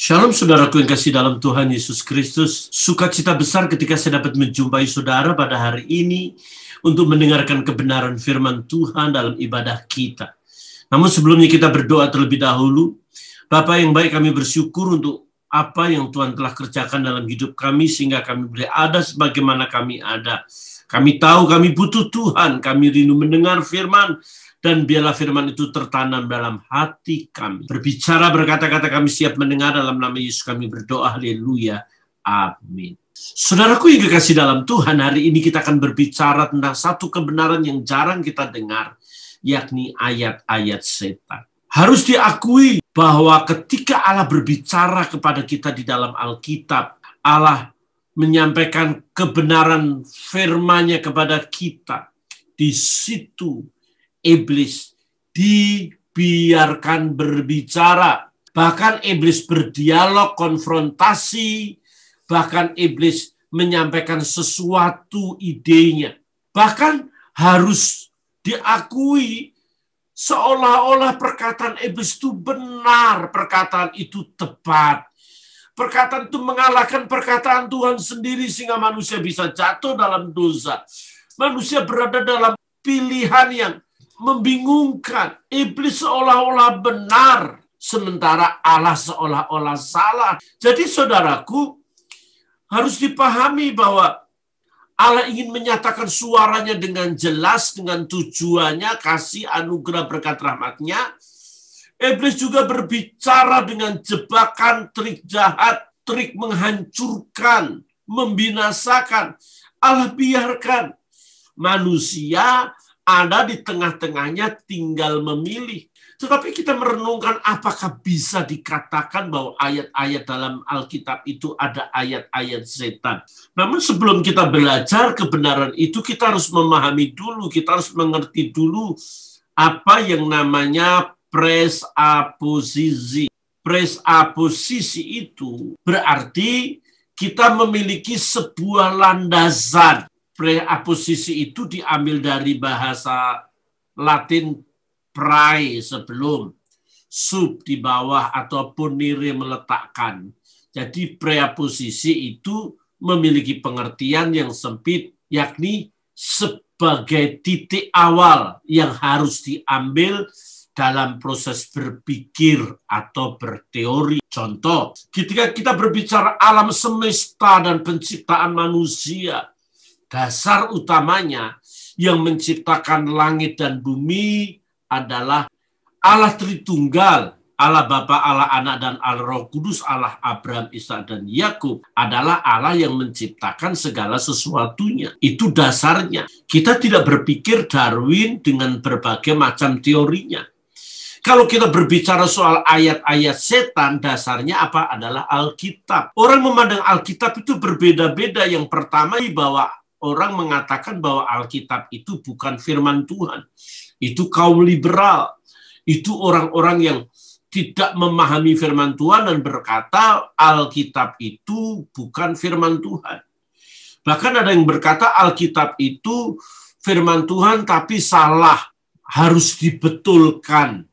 Shalom saudaraku yang kasih dalam Tuhan Yesus Kristus. Sukacita besar ketika saya dapat menjumpai saudara pada hari ini untuk mendengarkan kebenaran firman Tuhan dalam ibadah kita. Namun sebelumnya kita berdoa terlebih dahulu. Bapa yang baik, kami bersyukur untuk apa yang Tuhan telah kerjakan dalam hidup kami sehingga kami boleh ada sebagaimana kami ada. Kami tahu kami butuh Tuhan, kami rindu mendengar firman, dan biarlah firman itu tertanam dalam hati kami. Berbicara berkata-kata kami siap mendengar, dalam nama Yesus kami berdoa, haleluya, amin. Saudaraku yang kekasih dalam Tuhan, hari ini kita akan berbicara tentang satu kebenaran yang jarang kita dengar, yakni ayat-ayat setan. Harus diakui bahwa ketika Allah berbicara kepada kita di dalam Alkitab, Allah menyampaikan kebenaran firman-Nya kepada kita. Di situ iblis dibiarkan berbicara. Bahkan iblis berdialog, konfrontasi. Bahkan iblis menyampaikan sesuatu idenya. Bahkan harus diakui seolah-olah perkataan iblis itu benar. Perkataan itu tepat. Perkataan itu mengalahkan perkataan Tuhan sendiri sehingga manusia bisa jatuh dalam dosa. Manusia berada dalam pilihan yang membingungkan. Iblis seolah-olah benar, sementara Allah seolah-olah salah. Jadi saudaraku, harus dipahami bahwa Allah ingin menyatakan suaranya dengan jelas, dengan tujuannya, kasih anugerah berkat rahmat-Nya. Iblis juga berbicara dengan jebakan, trik jahat, trik menghancurkan, membinasakan. Allah biarkan manusia ada di tengah-tengahnya, tinggal memilih. Tetapi kita merenungkan apakah bisa dikatakan bahwa ayat-ayat dalam Alkitab itu ada ayat-ayat setan. Namun sebelum kita belajar kebenaran itu, kita harus memahami dulu, kita harus mengerti dulu apa yang namanya presaposisi. Presaposisi itu berarti kita memiliki sebuah landasan. Preaposisi itu diambil dari bahasa Latin prae, sebelum, sub di bawah, ataupun nire meletakkan. Jadi preaposisi itu memiliki pengertian yang sempit, yakni sebagai titik awal yang harus diambil dalam proses berpikir atau berteori. Contoh, ketika kita berbicara alam semesta dan penciptaan manusia, dasar utamanya yang menciptakan langit dan bumi adalah Allah Tritunggal, Allah Bapa, Allah Anak, dan Allah Roh Kudus, Allah Abraham, Ishak, dan Yakub adalah Allah yang menciptakan segala sesuatunya. Itu dasarnya. Kita tidak berpikir Darwin dengan berbagai macam teorinya. Kalau kita berbicara soal ayat-ayat setan, dasarnya apa? Adalah Alkitab. Orang memandang Alkitab itu berbeda-beda. Yang pertama, bahwa orang mengatakan bahwa Alkitab itu bukan firman Tuhan. Itu kaum liberal. Itu orang-orang yang tidak memahami firman Tuhan dan berkata Alkitab itu bukan firman Tuhan. Bahkan ada yang berkata Alkitab itu firman Tuhan tapi salah, harus dibetulkan.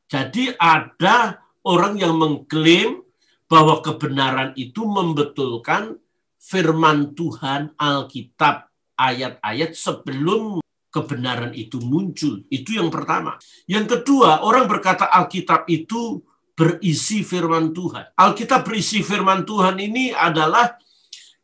Jadi ada orang yang mengklaim bahwa kebenaran itu membetulkan firman Tuhan Alkitab, ayat-ayat sebelum kebenaran itu muncul. Itu yang pertama. Yang kedua, orang berkata Alkitab itu berisi firman Tuhan. Alkitab berisi firman Tuhan ini adalah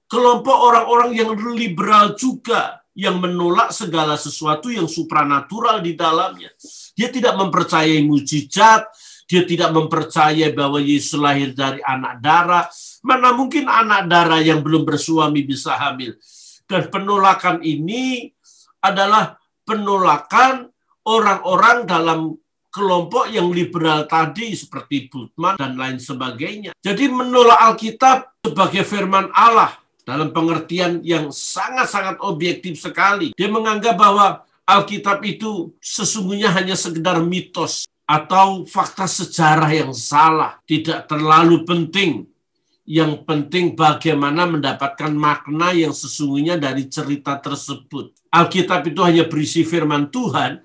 kelompok orang-orang yang liberal juga, yang menolak segala sesuatu yang supranatural di dalamnya. Dia tidak mempercayai mujizat, dia tidak mempercayai bahwa Yesus lahir dari anak darah. Mana mungkin anak darah yang belum bersuami bisa hamil. Dan penolakan ini adalah penolakan orang-orang dalam kelompok yang liberal tadi, seperti Bultmann dan lain sebagainya. Jadi menolak Alkitab sebagai firman Allah dalam pengertian yang sangat-sangat objektif sekali. Dia menganggap bahwa Alkitab itu sesungguhnya hanya sekedar mitos atau fakta sejarah yang salah, tidak terlalu penting. Yang penting bagaimana mendapatkan makna yang sesungguhnya dari cerita tersebut. Alkitab itu hanya berisi firman Tuhan.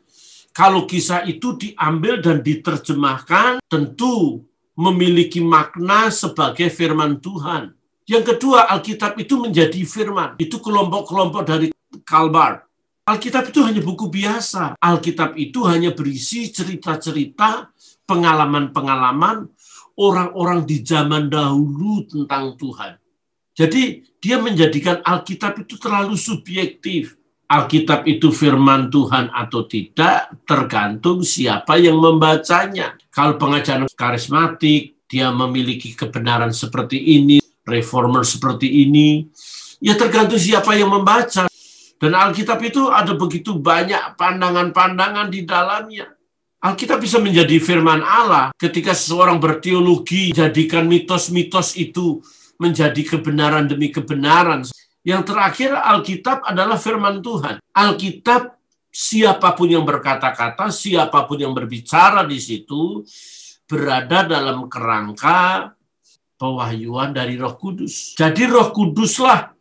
Kalau kisah itu diambil dan diterjemahkan, tentu memiliki makna sebagai firman Tuhan. Yang kedua, Alkitab itu menjadi firman. Itu kelompok-kelompok dari Karl Barth. Alkitab itu hanya buku biasa. Alkitab itu hanya berisi cerita-cerita, pengalaman-pengalaman orang-orang di zaman dahulu tentang Tuhan. Jadi dia menjadikan Alkitab itu terlalu subjektif. Alkitab itu firman Tuhan atau tidak, tergantung siapa yang membacanya. Kalau pengajaran karismatik, dia memiliki kebenaran seperti ini, reformer seperti ini, ya tergantung siapa yang membaca. Dan Alkitab itu ada begitu banyak pandangan-pandangan di dalamnya. Alkitab bisa menjadi firman Allah ketika seseorang berteologi, jadikan mitos-mitos itu menjadi kebenaran demi kebenaran. Yang terakhir, Alkitab adalah firman Tuhan. Alkitab, siapapun yang berkata-kata, siapapun yang berbicara di situ, berada dalam kerangka pewahyuan dari Roh Kudus. Jadi Roh Kuduslah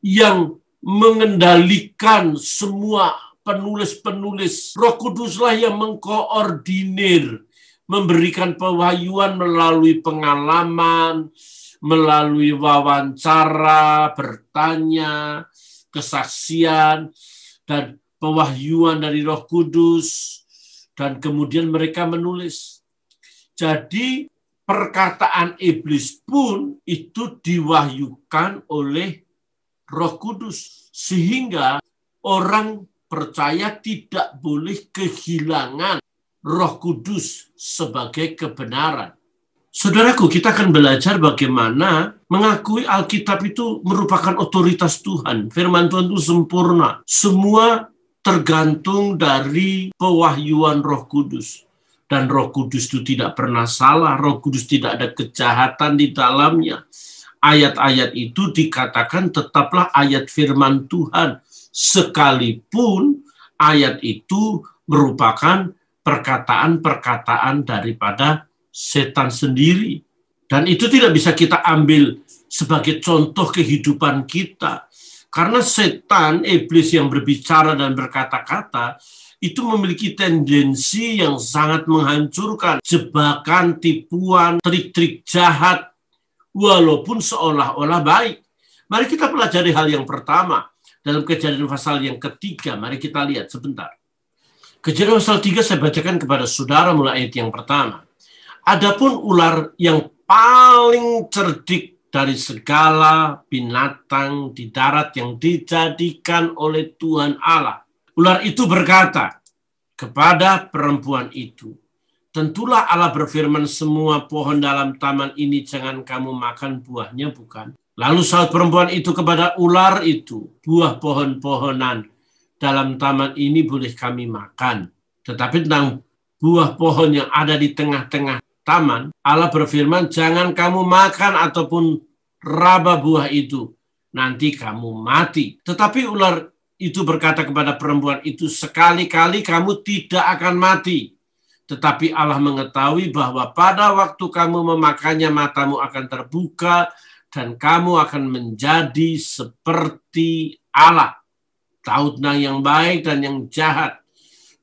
yang mengendalikan semua penulis-penulis. Roh Kuduslah yang mengkoordinir, memberikan pewahyuan melalui pengalaman, melalui wawancara, bertanya, kesaksian, dan pewahyuan dari Roh Kudus, dan kemudian mereka menulis. Jadi perkataan iblis pun itu diwahyukan oleh Roh Kudus, sehingga orang percaya tidak boleh kehilangan Roh Kudus sebagai kebenaran. Saudaraku, kita akan belajar bagaimana mengakui Alkitab itu merupakan otoritas Tuhan. Firman Tuhan itu sempurna. Semua tergantung dari pewahyuan Roh Kudus. Dan Roh Kudus itu tidak pernah salah. Roh Kudus tidak ada kejahatan di dalamnya. Ayat-ayat itu dikatakan tetaplah ayat firman Tuhan. Sekalipun ayat itu merupakan perkataan-perkataan daripada setan sendiri. Dan itu tidak bisa kita ambil sebagai contoh kehidupan kita. Karena setan, iblis yang berbicara dan berkata-kata, itu memiliki tendensi yang sangat menghancurkan. Jebakan, tipuan, trik-trik jahat, walaupun seolah-olah baik. Mari kita pelajari hal yang pertama. Dalam Kejadian pasal yang ketiga, mari kita lihat sebentar. Kejadian pasal 3 saya bacakan kepada saudara mulai ayat yang pertama. Adapun ular yang paling cerdik dari segala binatang di darat yang dijadikan oleh Tuhan Allah. Ular itu berkata kepada perempuan itu, tentulah Allah berfirman semua pohon dalam taman ini jangan kamu makan buahnya, bukan? Lalu saut perempuan itu kepada ular itu, buah pohon-pohonan dalam taman ini boleh kami makan. Tetapi tentang buah pohon yang ada di tengah-tengah taman, Allah berfirman, jangan kamu makan ataupun raba buah itu, nanti kamu mati. Tetapi ular itu berkata kepada perempuan itu, sekali-kali kamu tidak akan mati. Tetapi Allah mengetahui bahwa pada waktu kamu memakannya matamu akan terbuka dan kamu akan menjadi seperti Allah, tahu tentang yang baik dan yang jahat.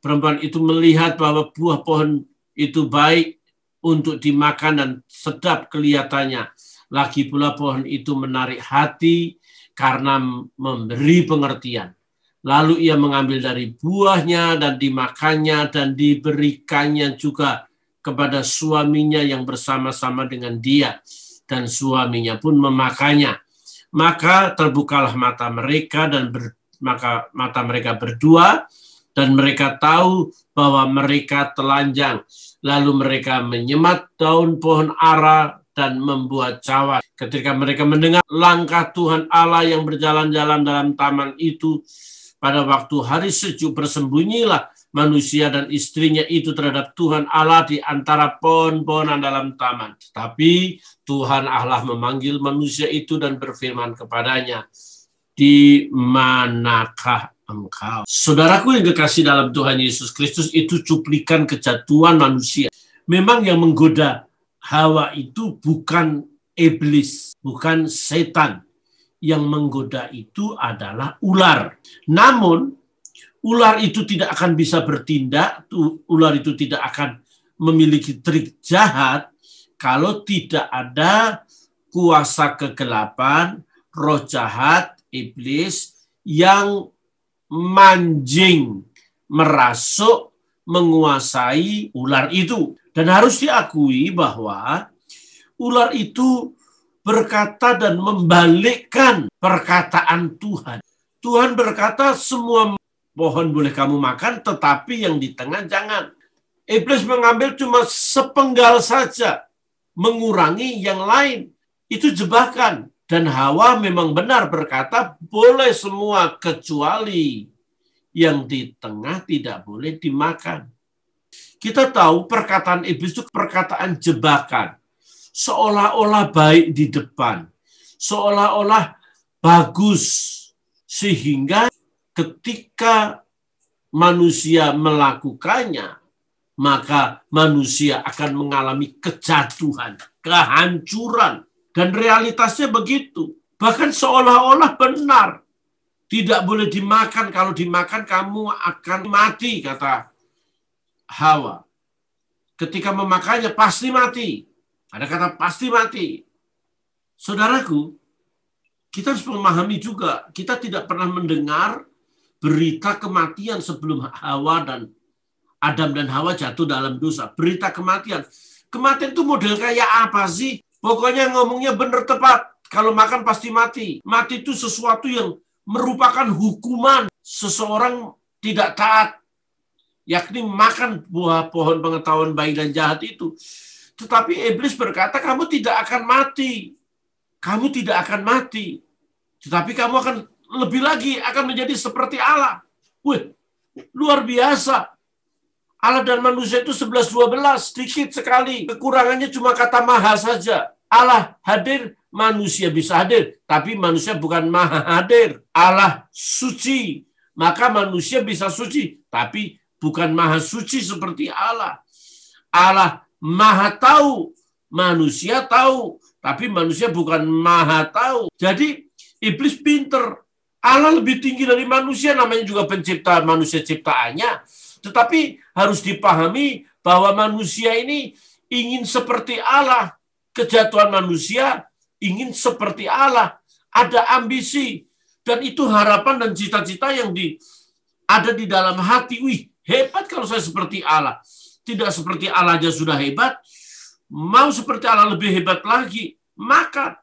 Perempuan itu melihat bahwa buah pohon itu baik untuk dimakan dan sedap kelihatannya. Lagi pula pohon itu menarik hati karena memberi pengertian. Lalu ia mengambil dari buahnya dan dimakannya dan diberikannya juga kepada suaminya yang bersama-sama dengan dia. Dan suaminya pun memakannya. Maka terbukalah mata mereka dan maka mata mereka berdua dan mereka tahu bahwa mereka telanjang. Lalu mereka menyemat daun pohon ara dan membuat cawat. Ketika mereka mendengar langkah Tuhan Allah yang berjalan-jalan dalam taman itu, pada waktu hari sejuk bersembunyilah manusia dan istrinya itu terhadap Tuhan Allah di antara pohon-pohonan dalam taman. Tetapi Tuhan Allah memanggil manusia itu dan berfirman kepadanya, di manakah engkau? Saudaraku yang kekasih dalam Tuhan Yesus Kristus, itu cuplikan kejatuhan manusia. Memang yang menggoda Hawa itu bukan iblis, bukan setan. Yang menggoda itu adalah ular. Namun, ular itu tidak akan bisa bertindak, ular itu tidak akan memiliki trik jahat kalau tidak ada kuasa kegelapan, roh jahat, iblis yang manjing, merasuk, menguasai ular itu. Dan harus diakui bahwa ular itu berkata dan membalikkan perkataan Tuhan. Tuhan berkata semua pohon boleh kamu makan, tetapi yang di tengah jangan. Iblis mengambil cuma sepenggal saja, mengurangi yang lain. Itu jebakan. Dan Hawa memang benar berkata, boleh semua kecuali yang di tengah tidak boleh dimakan. Kita tahu perkataan iblis itu perkataan jebakan. Seolah-olah baik di depan. Seolah-olah bagus. Sehingga ketika manusia melakukannya, maka manusia akan mengalami kejatuhan, kehancuran. Dan realitasnya begitu. Bahkan seolah-olah benar. Tidak boleh dimakan. Kalau dimakan kamu akan mati, kata Hawa. Ketika memakannya pasti mati. Ada kata pasti mati. Saudaraku, kita harus memahami juga. Kita tidak pernah mendengar berita kematian sebelum Hawa dan Adam dan Hawa jatuh dalam dosa. Berita kematian. Kematian itu model kayak apa sih? Pokoknya ngomongnya benar tepat. Kalau makan pasti mati. Mati itu sesuatu yang merupakan hukuman seseorang tidak taat. Yakni makan buah pohon pengetahuan baik dan jahat itu. Tetapi iblis berkata, kamu tidak akan mati. Kamu tidak akan mati. Tetapi kamu akan lebih lagi akan menjadi seperti Allah. Wih, luar biasa. Allah dan manusia itu 11-12, sedikit sekali. Kekurangannya cuma kata maha saja. Allah hadir, manusia bisa hadir. Tapi manusia bukan maha hadir. Allah suci, maka manusia bisa suci. Tapi bukan maha suci seperti Allah. Allah maha tahu, manusia tahu. Tapi manusia bukan maha tahu. Jadi iblis pinter. Allah lebih tinggi dari manusia, namanya juga pencipta manusia ciptaannya. Tetapi harus dipahami bahwa manusia ini ingin seperti Allah. Kejatuhan manusia ingin seperti Allah. Ada ambisi. Dan itu harapan dan cita-cita yang ada di dalam hati. Wih, hebat kalau saya seperti Allah. Tidak seperti Allah aja sudah hebat. Mau seperti Allah lebih hebat lagi. Maka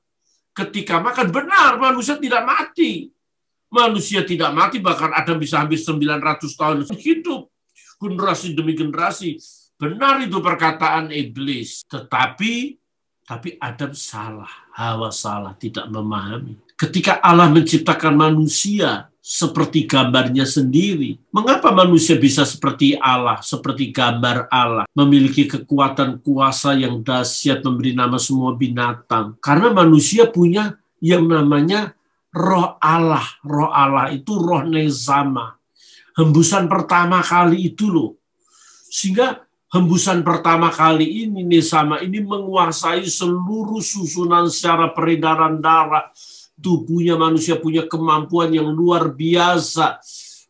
ketika makan, benar manusia tidak mati. Manusia tidak mati, bahkan Adam bisa hampir 900 tahun hidup. Generasi demi generasi. Benar itu perkataan iblis. Tetapi Adam salah. Hawa salah, tidak memahami. Ketika Allah menciptakan manusia seperti gambarnya sendiri, mengapa manusia bisa seperti Allah, seperti gambar Allah, memiliki kekuatan kuasa yang dahsyat, memberi nama semua binatang? Karena manusia punya yang namanya roh Allah. Roh Allah itu roh nezama. Hembusan pertama kali itu loh. Sehingga hembusan pertama kali ini, nezama ini menguasai seluruh susunan secara peredaran darah. Tubuhnya manusia punya kemampuan yang luar biasa.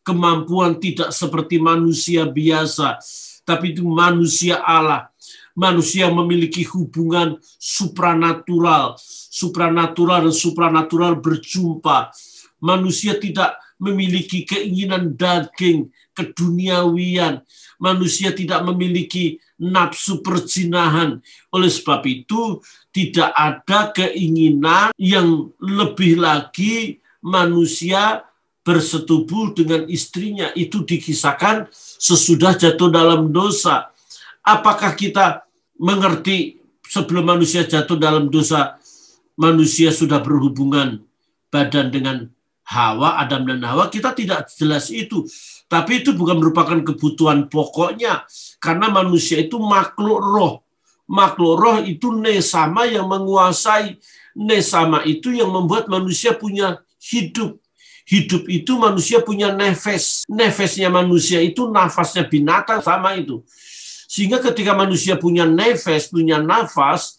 Kemampuan tidak seperti manusia biasa. Tapi itu manusia Allah. Manusia memiliki hubungan supranatural. Supranatural dan supranatural berjumpa. Manusia tidak memiliki keinginan daging, keduniawian. Manusia tidak memiliki nafsu perzinahan. Oleh sebab itu, tidak ada keinginan yang lebih lagi manusia bersetubuh dengan istrinya. Itu dikisahkan sesudah jatuh dalam dosa. Apakah kita mengerti sebelum manusia jatuh dalam dosa, manusia sudah berhubungan badan dengan Hawa, Adam dan Hawa? Kita tidak jelas itu. Tapi itu bukan merupakan kebutuhan pokoknya. Karena manusia itu makhluk roh. Makhluk roh itu nesama yang menguasai. Nesama itu yang membuat manusia punya hidup. Hidup itu manusia punya nefes. Nefesnya manusia itu nafasnya binatang sama itu. Sehingga ketika manusia punya nefes, punya nafas,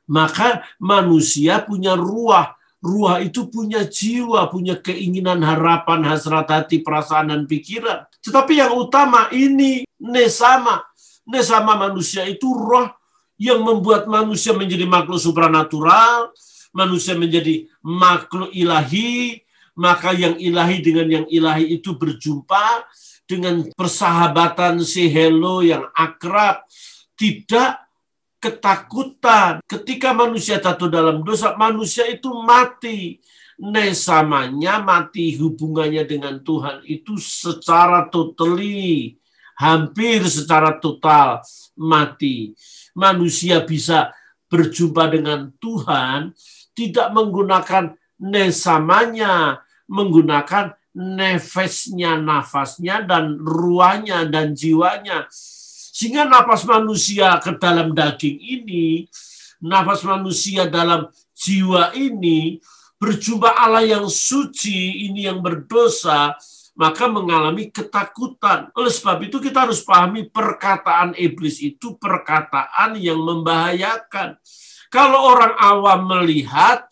maka manusia punya ruah. Ruah itu punya jiwa, punya keinginan, harapan, hasrat hati, perasaan, dan pikiran. Tetapi yang utama ini nesama. Nesama manusia itu roh yang membuat manusia menjadi makhluk supranatural, manusia menjadi makhluk ilahi, maka yang ilahi dengan yang ilahi itu berjumpa dengan persahabatan sehelo yang akrab, tidak ketakutan. Ketika manusia jatuh dalam dosa, manusia itu mati. Nesamanya mati, hubungannya dengan Tuhan itu secara totally, hampir secara total mati. Manusia bisa berjumpa dengan Tuhan tidak menggunakan nesamanya, menggunakan nefasnya, nafasnya, dan ruahnya, dan jiwanya. Sehingga nafas manusia ke dalam daging ini, nafas manusia dalam jiwa ini, berjumpa Allah yang suci, ini yang berdosa, maka mengalami ketakutan. Oleh sebab itu kita harus pahami perkataan iblis itu perkataan yang membahayakan. Kalau orang awam melihat,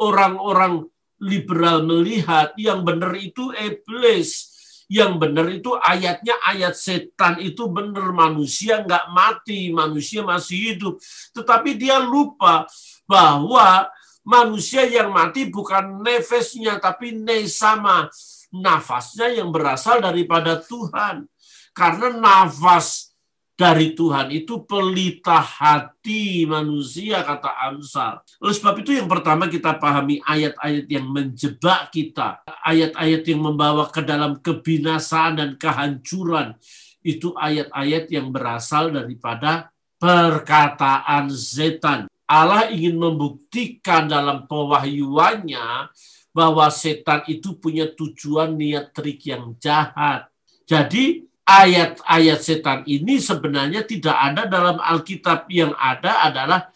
orang-orang liberal melihat, yang benar itu iblis. Yang benar itu ayatnya ayat setan itu benar, manusia nggak mati, manusia masih hidup. Tetapi dia lupa bahwa manusia yang mati bukan nefasnya, tapi nesama, nafasnya yang berasal daripada Tuhan. Karena nafas dari Tuhan itu pelita hati manusia, kata Amsal. Oleh sebab itu yang pertama kita pahami ayat-ayat yang menjebak kita, ayat-ayat yang membawa ke dalam kebinasaan dan kehancuran, itu ayat-ayat yang berasal daripada perkataan setan. Allah ingin membuktikan dalam pewahyuannya bahwa setan itu punya tujuan niat trik yang jahat. Jadi ayat-ayat setan ini sebenarnya tidak ada dalam Alkitab. Yang ada adalah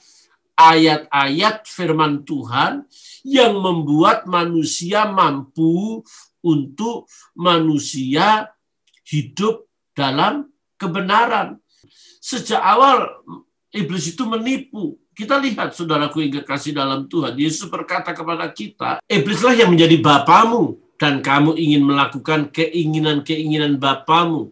ayat-ayat firman Tuhan yang membuat manusia mampu untuk manusia hidup dalam kebenaran. Sejak awal iblis itu menipu. Kita lihat, saudaraku yang kekasih dalam Tuhan, Yesus berkata kepada kita, iblislah yang menjadi bapamu dan kamu ingin melakukan keinginan-keinginan bapamu.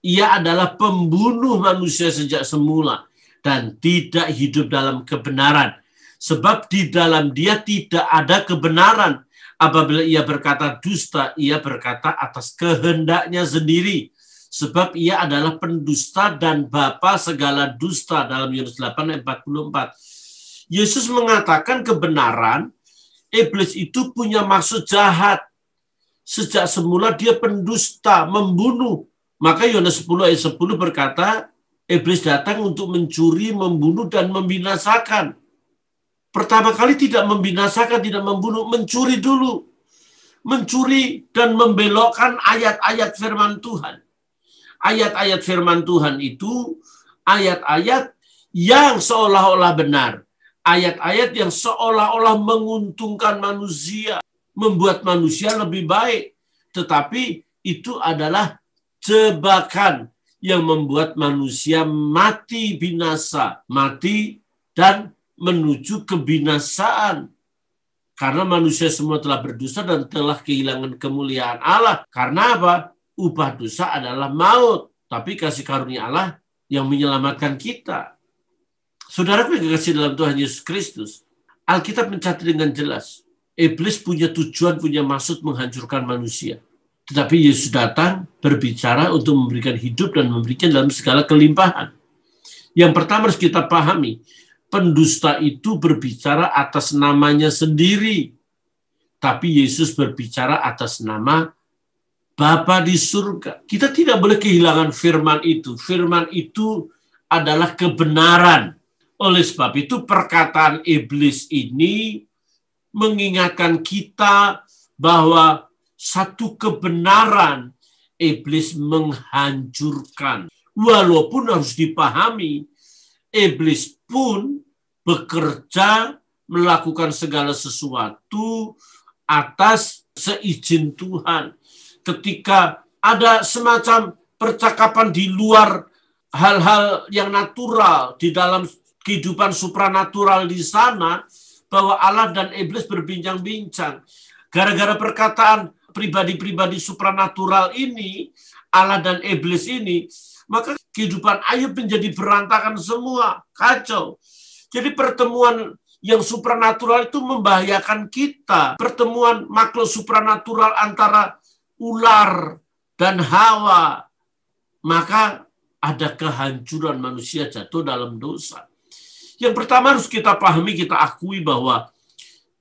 Ia adalah pembunuh manusia sejak semula dan tidak hidup dalam kebenaran. Sebab di dalam dia tidak ada kebenaran. Apabila ia berkata dusta, ia berkata atas kehendaknya sendiri. Sebab ia adalah pendusta dan bapa segala dusta, dalam Yohanes 8 ayat 44. Yesus mengatakan kebenaran, iblis itu punya maksud jahat. Sejak semula dia pendusta, membunuh. Maka Yohanes 10 ayat 10 berkata, iblis datang untuk mencuri, membunuh, dan membinasakan. Pertama kali tidak membinasakan, tidak membunuh, mencuri dulu. Mencuri dan membelokkan ayat-ayat firman Tuhan. Ayat-ayat firman Tuhan itu ayat-ayat yang seolah-olah benar. Ayat-ayat yang seolah-olah menguntungkan manusia, membuat manusia lebih baik. Tetapi itu adalah jebakan yang membuat manusia mati binasa, mati dan menuju kebinasaan. Karena manusia semua telah berdosa dan telah kehilangan kemuliaan Allah. Karena apa? Upah dosa adalah maut, tapi kasih karunia Allah yang menyelamatkan kita. Saudaraku yang dikasihi dalam Tuhan Yesus Kristus, Alkitab mencatat dengan jelas, iblis punya tujuan, punya maksud menghancurkan manusia. Tetapi Yesus datang berbicara untuk memberikan hidup dan memberikan dalam segala kelimpahan. Yang pertama harus kita pahami, pendusta itu berbicara atas namanya sendiri. Tapi Yesus berbicara atas nama Bapa di surga. Kita tidak boleh kehilangan firman itu. Firman itu adalah kebenaran. Oleh sebab itu perkataan iblis ini mengingatkan kita bahwa satu kebenaran iblis menghancurkan. Walaupun harus dipahami, iblis pun bekerja melakukan segala sesuatu atas seizin Tuhan. Ketika ada semacam percakapan di luar hal-hal yang natural, di dalam kehidupan supranatural di sana, bahwa Allah dan iblis berbincang-bincang. Gara-gara perkataan pribadi-pribadi supranatural ini, Allah dan iblis ini, maka kehidupan Ayub menjadi berantakan semua, kacau. Jadi pertemuan yang supranatural itu membahayakan kita. Pertemuan makhluk supranatural antara ular dan Hawa, maka ada kehancuran, manusia jatuh dalam dosa. Yang pertama harus kita pahami, kita akui bahwa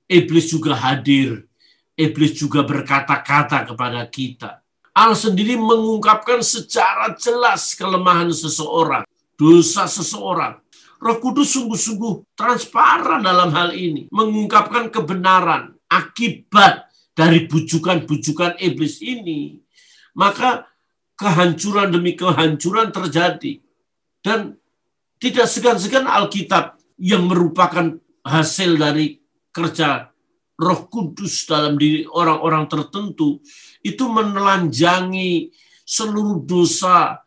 iblis juga hadir. Iblis juga berkata-kata kepada kita. Allah sendiri mengungkapkan secara jelas kelemahan seseorang, dosa seseorang. Roh Kudus sungguh-sungguh transparan dalam hal ini, mengungkapkan kebenaran akibat dari bujukan-bujukan iblis ini. Maka kehancuran demi kehancuran terjadi. Dan tidak segan-segan Alkitab yang merupakan hasil dari kerja Roh Kudus dalam diri orang-orang tertentu itu menelanjangi seluruh dosa,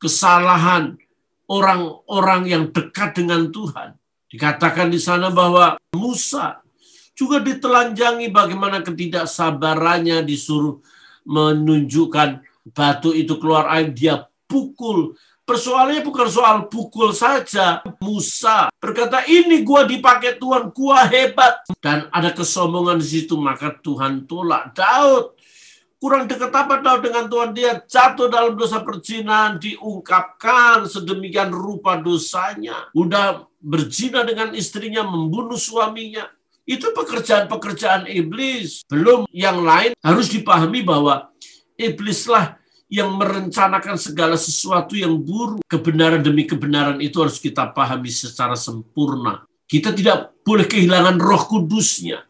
kesalahan orang-orang yang dekat dengan Tuhan. Dikatakan di sana bahwa Musa juga ditelanjangi bagaimana ketidaksabarannya, disuruh menunjukkan batu itu keluar air, dia pukul. Persoalannya bukan soal pukul saja. Musa berkata, ini gua dipakai Tuhan, gua hebat. Dan ada kesombongan di situ, maka Tuhan tolak. Daud, kurang dekat apa Daud dengan Tuhan? Dia jatuh dalam dosa perzinahan, diungkapkan sedemikian rupa dosanya. Udah berzina dengan istrinya, membunuh suaminya. Itu pekerjaan-pekerjaan iblis. Belum yang lain, harus dipahami bahwa iblislah yang merencanakan segala sesuatu yang buruk. Kebenaran demi kebenaran itu harus kita pahami secara sempurna. Kita tidak boleh kehilangan Roh Kudusnya.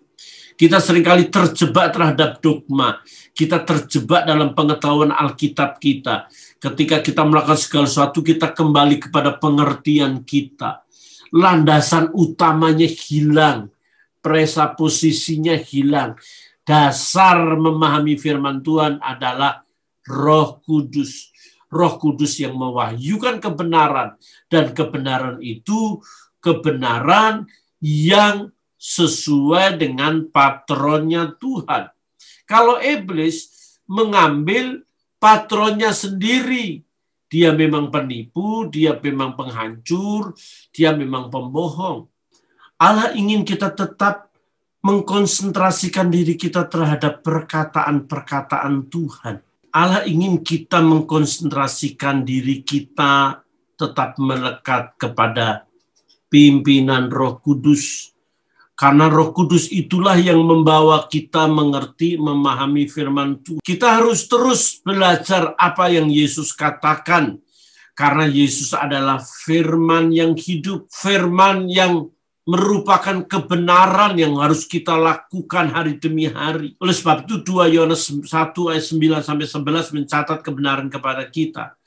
Kita seringkali terjebak terhadap dogma. Kita terjebak dalam pengetahuan Alkitab kita. Ketika kita melakukan segala sesuatu, kita kembali kepada pengertian kita. Landasan utamanya hilang. Presaposisinya hilang. Dasar memahami firman Tuhan adalah Roh Kudus. Roh Kudus yang mewahyukan kebenaran. Dan kebenaran itu kebenaran yang sesuai dengan patronnya Tuhan. Kalau iblis mengambil patronnya sendiri, dia memang penipu, dia memang penghancur, dia memang pembohong. Allah ingin kita tetap mengkonsentrasikan diri kita terhadap perkataan-perkataan Tuhan. Allah ingin kita mengkonsentrasikan diri kita tetap melekat kepada pimpinan Roh Kudus. Karena Roh Kudus itulah yang membawa kita mengerti, memahami firman Tuhan. Kita harus terus belajar apa yang Yesus katakan. Karena Yesus adalah firman yang hidup, firman yang merupakan kebenaran yang harus kita lakukan hari demi hari. Oleh sebab itu 2 Yohanes 1 ayat 9-11 mencatat kebenaran kepada kita.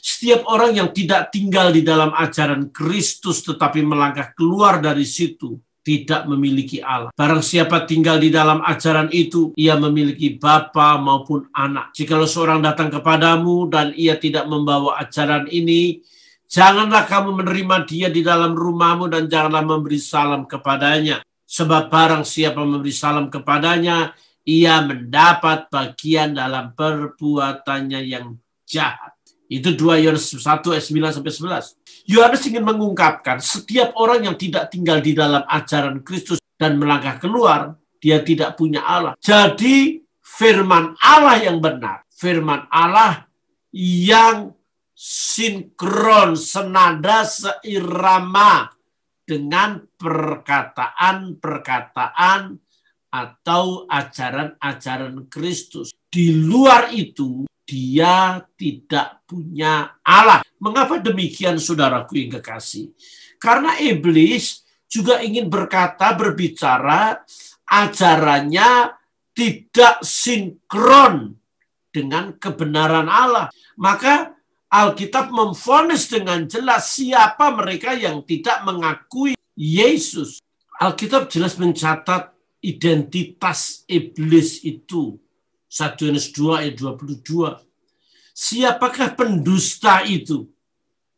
Setiap orang yang tidak tinggal di dalam ajaran Kristus tetapi melangkah keluar dari situ tidak memiliki Allah. Barang siapa tinggal di dalam ajaran itu, ia memiliki bapa maupun anak. Jikalau seorang datang kepadamu dan ia tidak membawa ajaran ini, janganlah kamu menerima dia di dalam rumahmu dan janganlah memberi salam kepadanya. Sebab barang siapa memberi salam kepadanya, ia mendapat bagian dalam perbuatannya yang jahat. Itu 2 Yohanes 1 ayat 9-11. Yohanes ingin mengungkapkan setiap orang yang tidak tinggal di dalam ajaran Kristus dan melangkah keluar, dia tidak punya Allah. Jadi firman Allah yang benar, firman Allah yang sinkron, senada, seirama dengan perkataan-perkataan atau ajaran-ajaran Kristus. Di luar itu, dia tidak punya Allah. Mengapa demikian, saudaraku yang kekasih? Karena iblis juga ingin berbicara, ajarannya tidak sinkron dengan kebenaran Allah. Maka Alkitab memvonis dengan jelas siapa mereka yang tidak mengakui Yesus. Alkitab jelas mencatat identitas iblis itu. 1 Yohanes 2 ayat 22. Siapakah pendusta itu?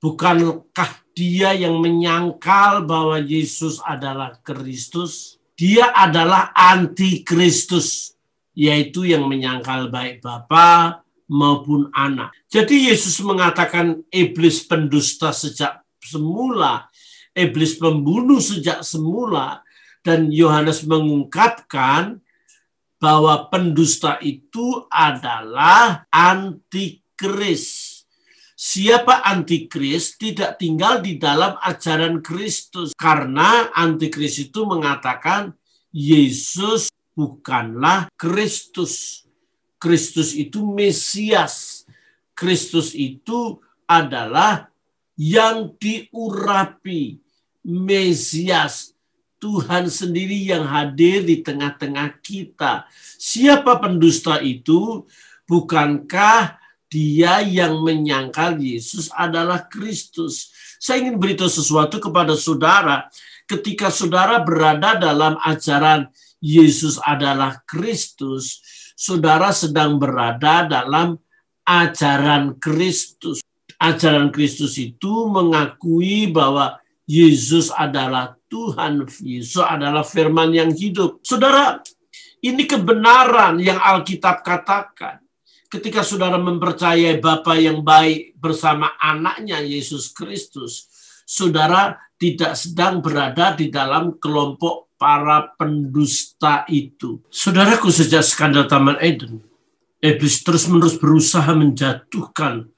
Bukankah dia yang menyangkal bahwa Yesus adalah Kristus? Dia adalah anti-Kristus, yaitu yang menyangkal baik Bapa maupun anak. Jadi Yesus mengatakan iblis pendusta sejak semula, iblis pembunuh sejak semula, dan Yohanes mengungkapkan bahwa pendusta itu adalah antikris. Siapa antikris tidak tinggal di dalam ajaran Kristus, karena antikris itu mengatakan Yesus bukanlah Kristus. Kristus itu Mesias. Kristus itu adalah yang diurapi, Mesias, Tuhan sendiri yang hadir di tengah-tengah kita. Siapa pendusta itu? Bukankah dia yang menyangkal Yesus adalah Kristus? Saya ingin beritahu sesuatu kepada saudara. Ketika saudara berada dalam ajaran Yesus adalah Kristus, saudara sedang berada dalam ajaran Kristus. Ajaran Kristus itu mengakui bahwa Yesus adalah Tuhan, Yesus adalah firman yang hidup. Saudara, ini kebenaran yang Alkitab katakan. Ketika saudara mempercayai Bapa yang baik bersama anaknya Yesus Kristus, saudara tidak sedang berada di dalam kelompok para pendusta itu. Saudaraku, sejak skandal Taman Eden, iblis terus-menerus berusaha menjatuhkan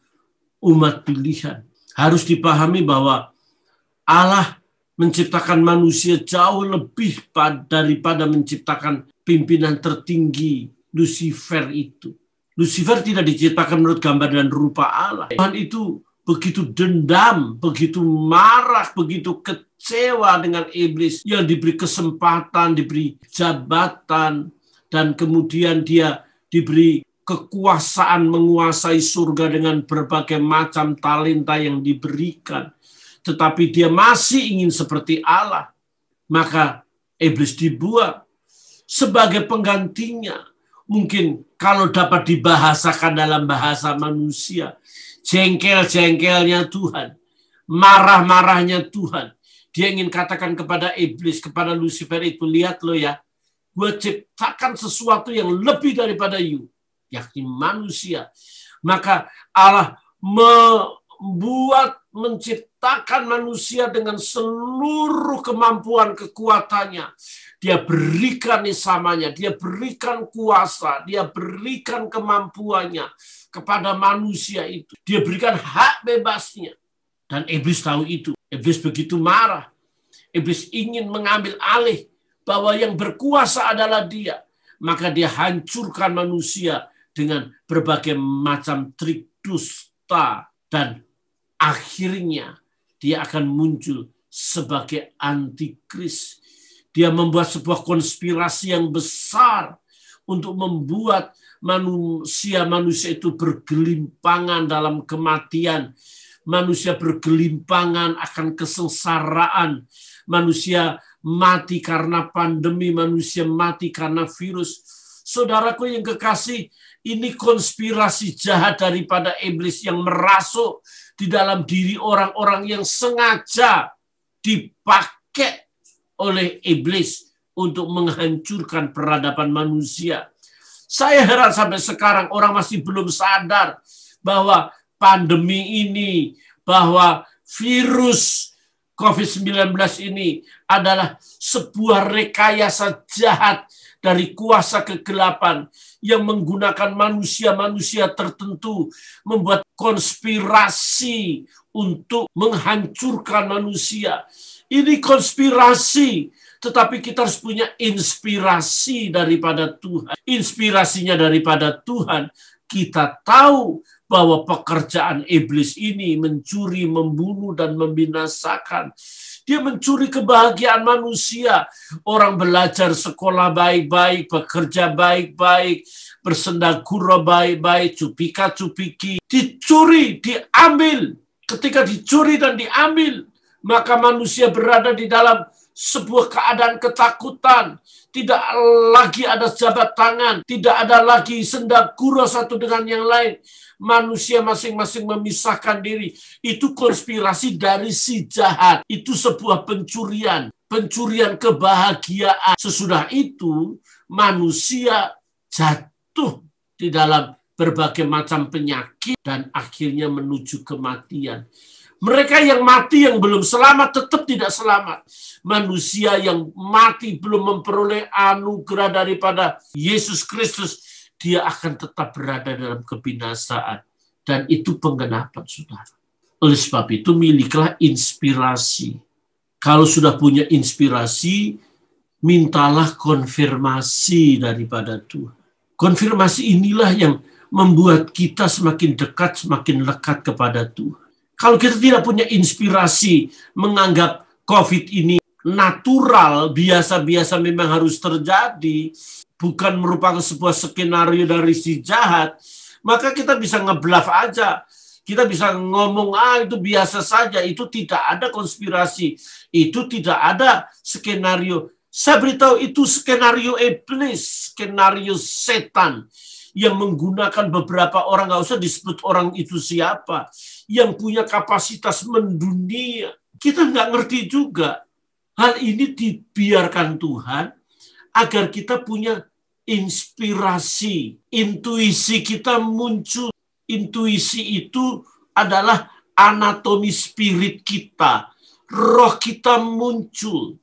umat pilihan. Harus dipahami bahwa Allah menciptakan manusia jauh lebih daripada menciptakan pimpinan tertinggi Lucifer itu. Lucifer tidak diciptakan menurut gambar dan rupa Allah. Tuhan itu begitu dendam, begitu marah, begitu kecewa dengan iblis yang diberi kesempatan, diberi jabatan, dan kemudian dia diberi kekuasaan menguasai surga dengan berbagai macam talenta yang diberikan. Tetapi dia masih ingin seperti Allah. Maka iblis dibuat sebagai penggantinya. Mungkin kalau dapat dibahasakan dalam bahasa manusia, jengkel-jengkelnya Tuhan, marah-marahnya Tuhan. Dia ingin katakan kepada iblis, kepada Lucifer itu, lihat lo ya, gue ciptakan sesuatu yang lebih daripada you, yakni manusia. Maka Allah menciptakan manusia dengan seluruh kemampuan kekuatannya. Dia berikan nisamanya, dia berikan kuasa, dia berikan kemampuannya kepada manusia itu. Dia berikan hak bebasnya. Dan iblis tahu itu. Iblis begitu marah. Iblis ingin mengambil alih bahwa yang berkuasa adalah dia. Maka dia hancurkan manusia dengan berbagai macam trik dusta. Dan akhirnya dia akan muncul sebagai antikris. Dia membuat sebuah konspirasi yang besar untuk membuat manusia itu bergelimpangan dalam kematian. Manusia bergelimpangan akan kesengsaraan. Manusia mati karena pandemi, manusia mati karena virus. Saudaraku yang kekasih, ini konspirasi jahat daripada iblis yang merasuk di dalam diri orang-orang yang sengaja dipakai oleh iblis untuk menghancurkan peradaban manusia. Saya heran sampai sekarang orang masih belum sadar bahwa pandemi ini, bahwa virus COVID-19 ini adalah sebuah rekayasa jahat dari kuasa kegelapan yang menggunakan manusia-manusia tertentu, membuat konspirasi untuk menghancurkan manusia. Ini konspirasi, tetapi kita harus punya inspirasi daripada Tuhan. Inspirasinya daripada Tuhan, kita tahu bahwa pekerjaan iblis ini mencuri, membunuh, dan membinasakan. Dia mencuri kebahagiaan manusia. Orang belajar sekolah baik-baik, bekerja baik-baik, bersendagura baik-baik, cupika-cupiki. Dicuri, diambil. Ketika dicuri dan diambil, maka manusia berada di dalam sebuah keadaan ketakutan. Tidak lagi ada jabat tangan. Tidak ada lagi sendagura satu dengan yang lain. Manusia masing-masing memisahkan diri. Itu konspirasi dari si jahat. Itu sebuah pencurian. Pencurian kebahagiaan. Sesudah itu manusia jatuh di dalam berbagai macam penyakit, dan akhirnya menuju kematian. Mereka yang mati yang belum selamat tetap tidak selamat. Manusia yang mati belum memperoleh anugerah daripada Yesus Kristus, dia akan tetap berada dalam kebinasaan. Dan itu penggenapan, saudara. Oleh sebab itu, miliklah inspirasi. Kalau sudah punya inspirasi, mintalah konfirmasi daripada Tuhan. Konfirmasi inilah yang membuat kita semakin dekat, semakin lekat kepada Tuhan. Kalau kita tidak punya inspirasi, menganggap COVID ini natural, biasa-biasa memang harus terjadi, bukan merupakan sebuah skenario dari si jahat, maka kita bisa ngebluff aja. Kita bisa ngomong, itu biasa saja, itu tidak ada konspirasi, itu tidak ada skenario. Saya beritahu itu skenario iblis, skenario setan, yang menggunakan beberapa orang, nggak usah disebut orang itu siapa, yang punya kapasitas mendunia. Kita nggak ngerti juga. Hal ini dibiarkan Tuhan agar kita punya inspirasi, intuisi kita muncul. Intuisi itu adalah anatomi spirit kita. Roh kita muncul.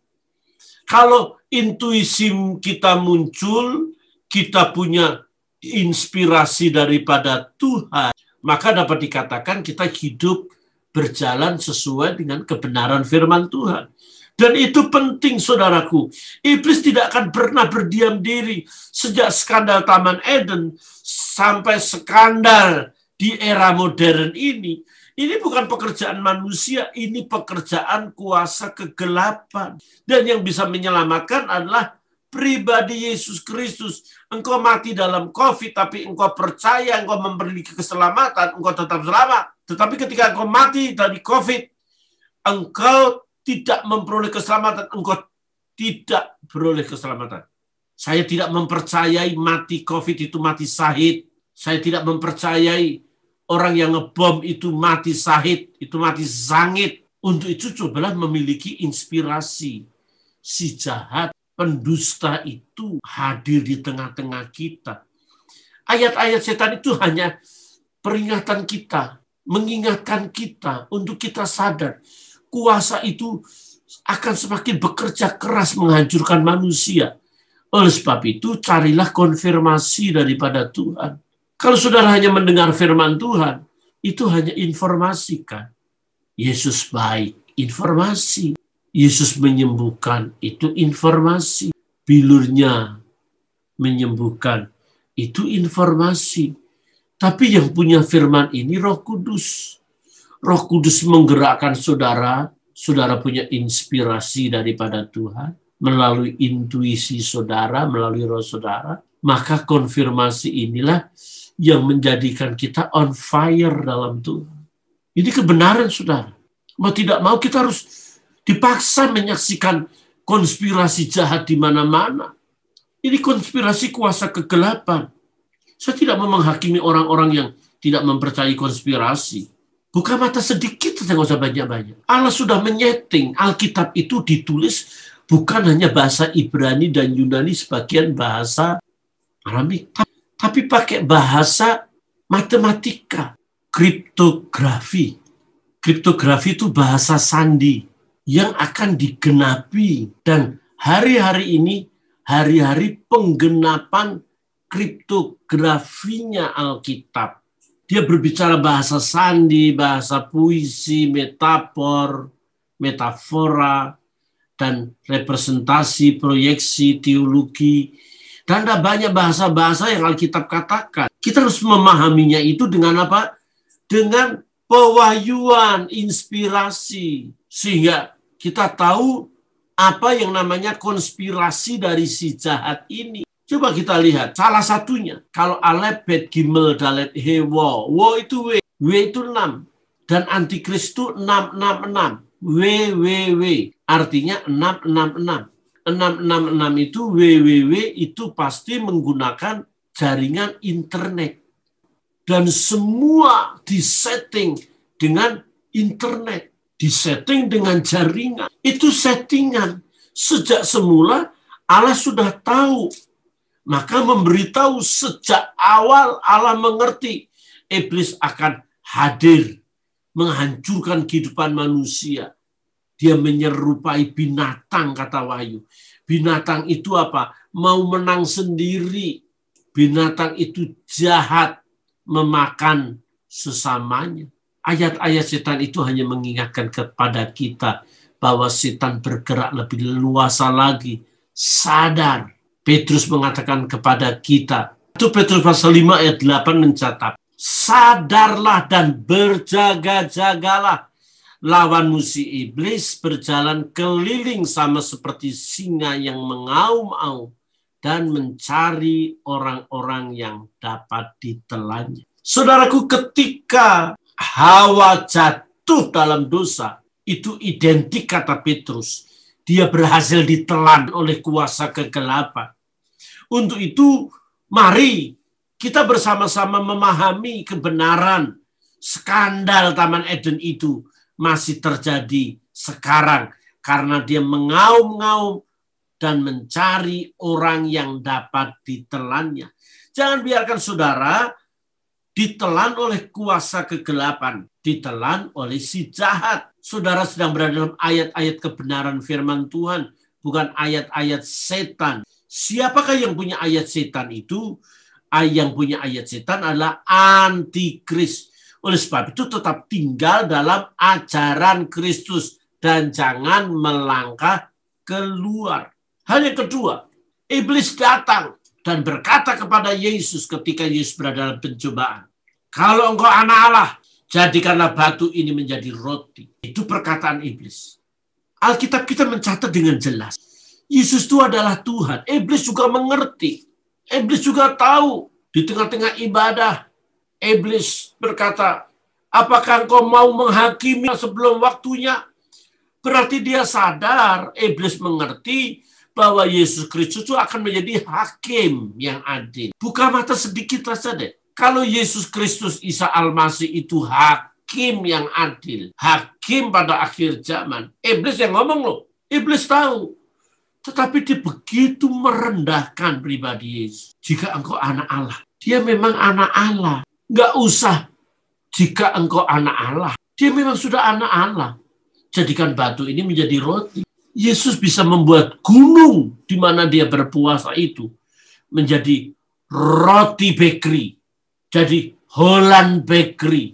Kalau intuisi kita muncul, kita punya inspirasi daripada Tuhan, maka dapat dikatakan kita hidup berjalan sesuai dengan kebenaran firman Tuhan. Dan itu penting, saudaraku. Iblis tidak akan pernah berdiam diri. Sejak skandal Taman Eden sampai skandal di era modern ini bukan pekerjaan manusia, ini pekerjaan kuasa kegelapan. Dan yang bisa menyelamatkan adalah pribadi Yesus Kristus. Engkau mati dalam COVID, tapi engkau percaya, engkau memiliki keselamatan, engkau tetap selamat. Tetapi ketika engkau mati dari COVID, engkau tidak memperoleh keselamatan, engkau tidak beroleh keselamatan. Saya tidak mempercayai mati COVID itu mati syahid. Saya tidak mempercayai orang yang ngebom itu mati syahid, itu mati zangit. Untuk itu cobalah memiliki inspirasi. Si jahat, pendusta itu hadir di tengah-tengah kita. Ayat-ayat setan itu hanya peringatan kita, mengingatkan kita untuk kita sadar. Kuasa itu akan semakin bekerja keras menghancurkan manusia. Oleh sebab itu, carilah konfirmasi daripada Tuhan. Kalau saudara hanya mendengar firman Tuhan, itu hanya informasi kan. Yesus baik, informasi. Yesus menyembuhkan, itu informasi. Bilurnya menyembuhkan, itu informasi. Tapi yang punya firman ini Roh Kudus. Roh Kudus menggerakkan saudara, saudara punya inspirasi daripada Tuhan, melalui intuisi saudara, melalui roh saudara, maka konfirmasi inilah yang menjadikan kita on fire dalam Tuhan. Ini kebenaran, saudara. Mau tidak mau kita harus dipaksa menyaksikan konspirasi jahat di mana-mana. Ini konspirasi kuasa kegelapan. Saya tidak mau menghakimi orang-orang yang tidak mempercayai konspirasi. Buka mata sedikit, saya nggak usah banyak-banyak. Allah sudah menyeting. Alkitab itu ditulis bukan hanya bahasa Ibrani dan Yunani, sebagian bahasa Aramik, tapi pakai bahasa matematika, kriptografi. Kriptografi itu bahasa sandi yang akan digenapi. Dan hari-hari ini, hari-hari penggenapan kriptografinya Alkitab. Dia berbicara bahasa sandi, bahasa puisi, metafor, metafora, dan representasi, proyeksi, teologi. Dan ada banyak bahasa-bahasa yang Alkitab katakan. Kita harus memahaminya itu dengan apa? Dengan pewahyuan, inspirasi. Sehingga kita tahu apa yang namanya konspirasi dari si jahat ini. Coba kita lihat, salah satunya, kalau Alef, Bet, Gimel, Dalet, He, Wo. Wo itu W, W itu 6. Dan Antikristus 666. W, artinya 666. 666 itu WWW itu pasti menggunakan jaringan internet. Dan semua disetting dengan internet. Disetting dengan jaringan. Itu settingan. Sejak semula Allah sudah tahu Maka memberitahu sejak awal Allah mengerti iblis akan hadir, menghancurkan kehidupan manusia. Dia menyerupai binatang, kata Wahyu. Binatang itu apa? Mau menang sendiri. Binatang itu jahat, memakan sesamanya. Ayat-ayat setan itu hanya mengingatkan kepada kita bahwa setan bergerak lebih leluasa lagi. Sadar. Petrus mengatakan kepada kita, itu Petrus pasal 5 ayat 8 mencatat, sadarlah dan berjaga-jagalah. Lawanmu si iblis berjalan keliling sama seperti singa yang mengaum-aum dan mencari orang-orang yang dapat ditelannya. Saudaraku, ketika Hawa jatuh dalam dosa, itu identik kata Petrus. Dia berhasil ditelan oleh kuasa kegelapan. Untuk itu, mari kita bersama-sama memahami kebenaran skandal Taman Eden itu masih terjadi sekarang karena dia mengaum-ngaum dan mencari orang yang dapat ditelannya. Jangan biarkan saudara ditelan oleh kuasa kegelapan, ditelan oleh si jahat. Saudara sedang berada dalam ayat-ayat kebenaran firman Tuhan, bukan ayat-ayat setan. Siapakah yang punya ayat setan itu? Yang punya ayat setan adalah antikris. Oleh sebab itu tetap tinggal dalam ajaran Kristus dan jangan melangkah keluar. Hal yang kedua, iblis datang dan berkata kepada Yesus ketika Yesus berada dalam pencobaan, kalau engkau anak Allah, jadikanlah batu ini menjadi roti. Itu perkataan iblis. Alkitab kita mencatat dengan jelas. Yesus itu adalah Tuhan. Iblis juga mengerti. Iblis juga tahu. Di tengah-tengah ibadah, iblis berkata, apakah engkau mau menghakimi sebelum waktunya? Berarti dia sadar, iblis mengerti bahwa Yesus Kristus itu akan menjadi hakim yang adil. Buka mata sedikit saja deh. Kalau Yesus Kristus Isa Al-Masih itu hakim yang adil, hakim pada akhir zaman, iblis yang ngomong loh, iblis tahu. Tetapi dia begitu merendahkan pribadi Yesus. Jika engkau anak Allah, dia memang anak Allah. Nggak usah jika engkau anak Allah, dia memang sudah anak Allah. Jadikan batu ini menjadi roti. Yesus bisa membuat gunung di mana dia berpuasa itu menjadi roti bakery. Jadi Holland Bakery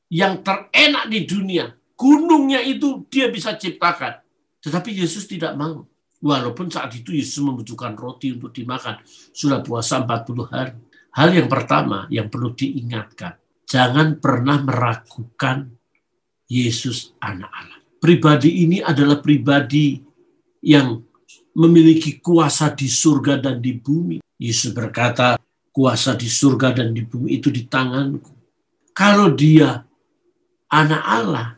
yang terenak di dunia. Gunungnya itu dia bisa ciptakan. Tetapi Yesus tidak mau. Walaupun saat itu Yesus membutuhkan roti untuk dimakan. Sudah puasa 40 hari. Hal yang pertama yang perlu diingatkan. Jangan pernah meragukan Yesus anak Allah. Pribadi ini adalah pribadi yang memiliki kuasa di surga dan di bumi. Yesus berkata, kuasa di surga dan di bumi itu di tanganku. Kalau dia anak Allah,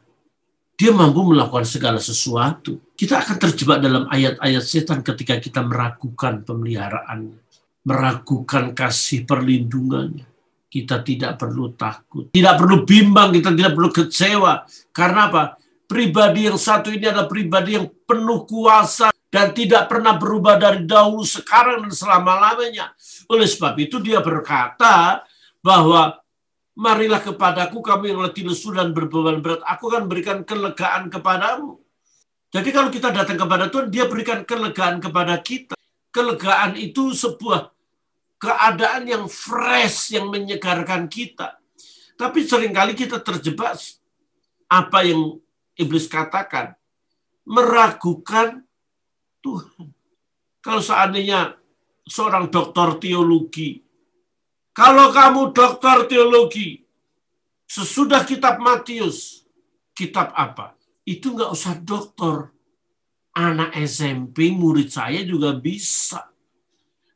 dia mampu melakukan segala sesuatu. Kita akan terjebak dalam ayat-ayat setan ketika kita meragukan pemeliharaannya, meragukan kasih perlindungannya. Kita tidak perlu takut, tidak perlu bimbang, kita tidak perlu kecewa. Karena apa? Pribadi yang satu ini adalah pribadi yang penuh kuasa dan tidak pernah berubah dari dahulu, sekarang, dan selama-lamanya. Oleh sebab itu dia berkata bahwa marilah kepadaku kamu yang letih lesu dan berbeban berat, aku akan berikan kelegaan kepadamu. Jadi kalau kita datang kepada Tuhan, dia berikan kelegaan kepada kita. Kelegaan itu sebuah keadaan yang fresh, yang menyegarkan kita. Tapi seringkali kita terjebak apa yang iblis katakan, meragukan Tuhan. Kalau seandainya seorang doktor teologi, kalau kamu doktor teologi, sesudah kitab Matius, kitab apa? Itu nggak usah doktor. Anak SMP, murid saya juga bisa.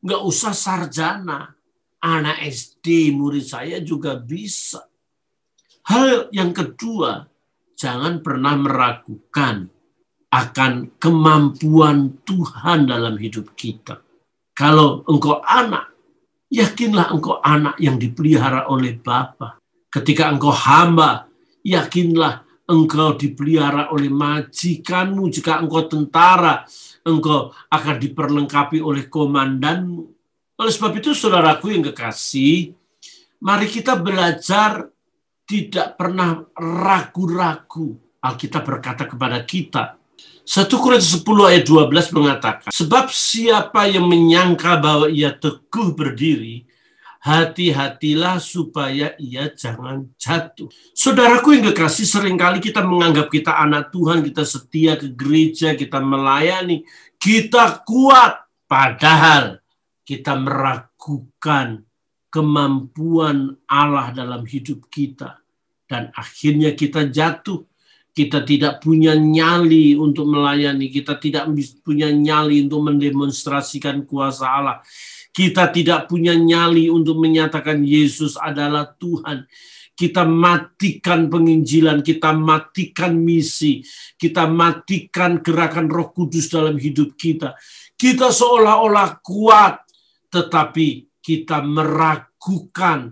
Nggak usah sarjana. Anak SD, murid saya juga bisa. Hal yang kedua, jangan pernah meragukan akan kemampuan Tuhan dalam hidup kita. Kalau engkau anak, yakinlah engkau anak yang dipelihara oleh Bapa. Ketika engkau hamba, yakinlah engkau dipelihara oleh majikanmu. Jika engkau tentara, engkau akan diperlengkapi oleh komandanmu. Oleh sebab itu, saudaraku yang kekasih, mari kita belajar tidak pernah ragu-ragu. Alkitab berkata kepada kita, 1 Korintus 10 ayat 12 mengatakan, sebab siapa yang menyangka bahwa ia teguh berdiri, hati-hatilah supaya ia jangan jatuh. Saudaraku yang kekasih, seringkali kita menganggap kita anak Tuhan, kita setia ke gereja, kita melayani, kita kuat, padahal kita meragukan kemampuan Allah dalam hidup kita. Dan akhirnya kita jatuh. Kita tidak punya nyali untuk melayani. Kita tidak punya nyali untuk mendemonstrasikan kuasa Allah. Kita tidak punya nyali untuk menyatakan Yesus adalah Tuhan. Kita matikan penginjilan, kita matikan misi, kita matikan gerakan Roh Kudus dalam hidup kita. Kita seolah-olah kuat, tetapi kita meragukan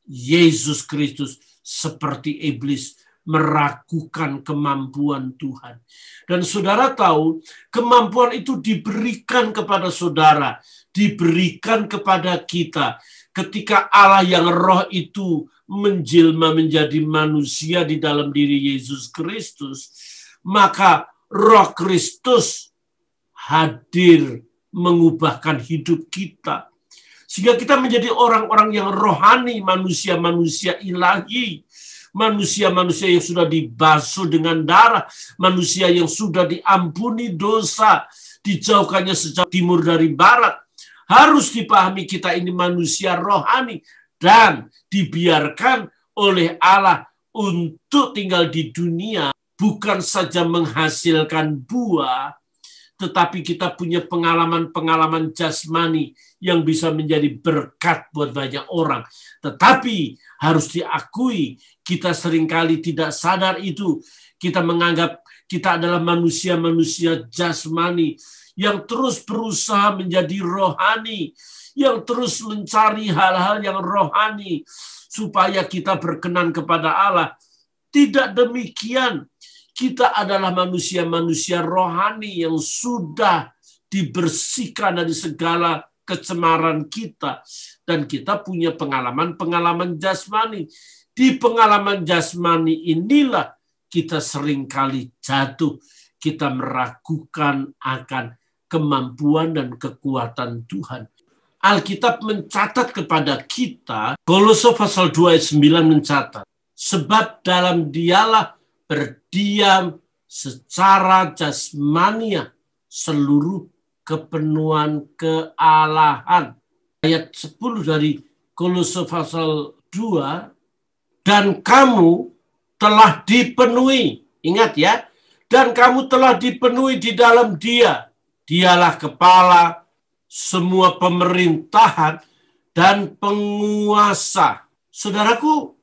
Yesus Kristus seperti iblis meragukan kemampuan Tuhan. Dan saudara tahu, kemampuan itu diberikan kepada saudara, diberikan kepada kita. Ketika Allah yang roh itu menjelma menjadi manusia di dalam diri Yesus Kristus, maka roh Kristus hadir mengubahkan hidup kita. Sehingga kita menjadi orang-orang yang rohani, manusia-manusia ilahi, manusia-manusia yang sudah dibasuh dengan darah, manusia yang sudah diampuni dosa, dijauhkannya sejauh timur dari barat. Harus dipahami kita ini manusia rohani dan dibiarkan oleh Allah untuk tinggal di dunia, bukan saja menghasilkan buah, tetapi kita punya pengalaman-pengalaman jasmani yang bisa menjadi berkat buat banyak orang. Tetapi harus diakui, kita seringkali tidak sadar itu. Kita menganggap kita adalah manusia-manusia jasmani yang terus berusaha menjadi rohani, yang terus mencari hal-hal yang rohani supaya kita berkenan kepada Allah. Tidak demikian. Kita adalah manusia-manusia rohani yang sudah dibersihkan dari segala kecemaran kita. Dan kita punya pengalaman-pengalaman jasmani. Di pengalaman jasmani inilah kita seringkali jatuh. Kita meragukan akan kemampuan dan kekuatan Tuhan. Alkitab mencatat kepada kita, Kolose pasal 2 ayat 9 mencatat, sebab dalam dialah berdiam secara jasmania seluruh kepenuhan kealahan. Ayat 10 dari Kolose pasal 2, dan kamu telah dipenuhi. Ingat ya, dan kamu telah dipenuhi di dalam Dia. Dialah kepala semua pemerintahan dan penguasa. Saudaraku,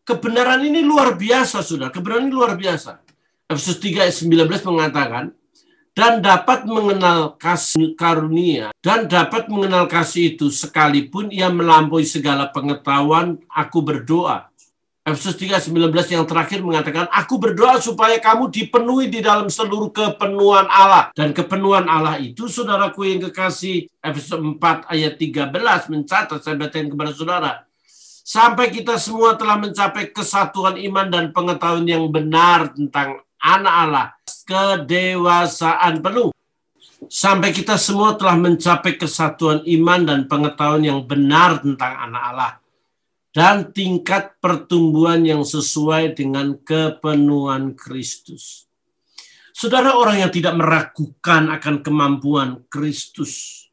kebenaran ini luar biasa, saudara. Kebenaran ini luar biasa. Efesus 3 ayat 19 mengatakan, dan dapat mengenal kasih karunia, dan dapat mengenal kasih itu sekalipun ia melampaui segala pengetahuan, aku berdoa. Efesus 3:19 yang terakhir mengatakan, aku berdoa supaya kamu dipenuhi di dalam seluruh kepenuhan Allah. Dan kepenuhan Allah itu, saudaraku yang kekasih, Efesus 4 ayat 13 mencatat, saya bacain kepada saudara, sampai kita semua telah mencapai kesatuan iman dan pengetahuan yang benar tentang anak Allah, kedewasaan penuh. Sampai kita semua telah mencapai kesatuan iman dan pengetahuan yang benar tentang anak Allah, dan tingkat pertumbuhan yang sesuai dengan kepenuhan Kristus. Saudara, orang yang tidak meragukan akan kemampuan Kristus,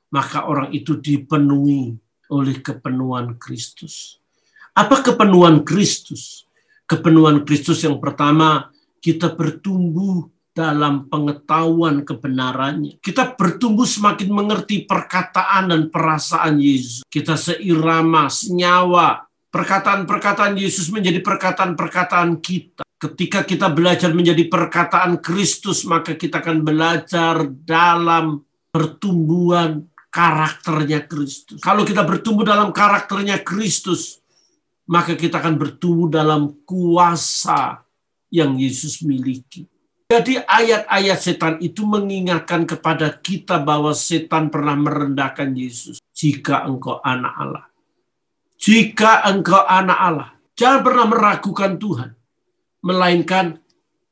maka orang itu dipenuhi oleh kepenuhan Kristus. Apa kepenuhan Kristus? Kepenuhan Kristus yang pertama, kita bertumbuh dalam pengetahuan kebenarannya. Kita bertumbuh semakin mengerti perkataan dan perasaan Yesus. Kita seirama, senyawa. Perkataan-perkataan Yesus menjadi perkataan-perkataan kita. Ketika kita belajar menjadi perkataan Kristus, maka kita akan belajar dalam pertumbuhan karakternya Kristus. Kalau kita bertumbuh dalam karakternya Kristus, maka kita akan bertumbuh dalam kuasa yang Yesus miliki. Jadi ayat-ayat setan itu mengingatkan kepada kita bahwa setan pernah merendahkan Yesus. Jika engkau anak Allah. Jika engkau anak Allah. Jangan pernah meragukan Tuhan. Melainkan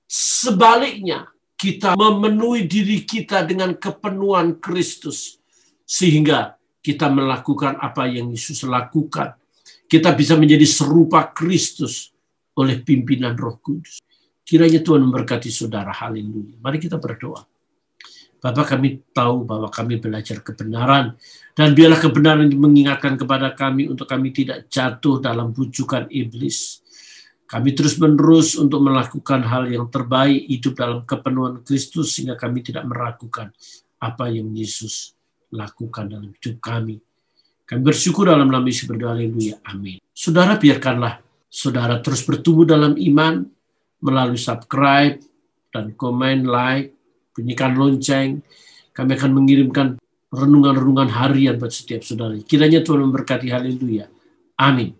sebaliknya, kita memenuhi diri kita dengan kepenuhan Kristus. Sehingga kita melakukan apa yang Yesus lakukan. Kita bisa menjadi serupa Kristus oleh pimpinan Roh Kudus. Kiranya Tuhan memberkati saudara. Haleluya. Mari kita berdoa. Bapa, kami tahu bahwa kami belajar kebenaran. Dan biarlah kebenaran mengingatkan kepada kami untuk kami tidak jatuh dalam bujukan iblis. Kami terus-menerus untuk melakukan hal yang terbaik, hidup dalam kepenuhan Kristus, sehingga kami tidak meragukan apa yang Yesus lakukan dalam hidup kami. Kami bersyukur dalam nama Yesus berdoa. Haleluya. Amin. Saudara, biarkanlah saudara terus bertumbuh dalam iman, melalui subscribe dan komen, like, bunyikan lonceng. Kami akan mengirimkan renungan-renungan harian buat setiap saudara. Kiranya Tuhan memberkati. Haleluya. Amin.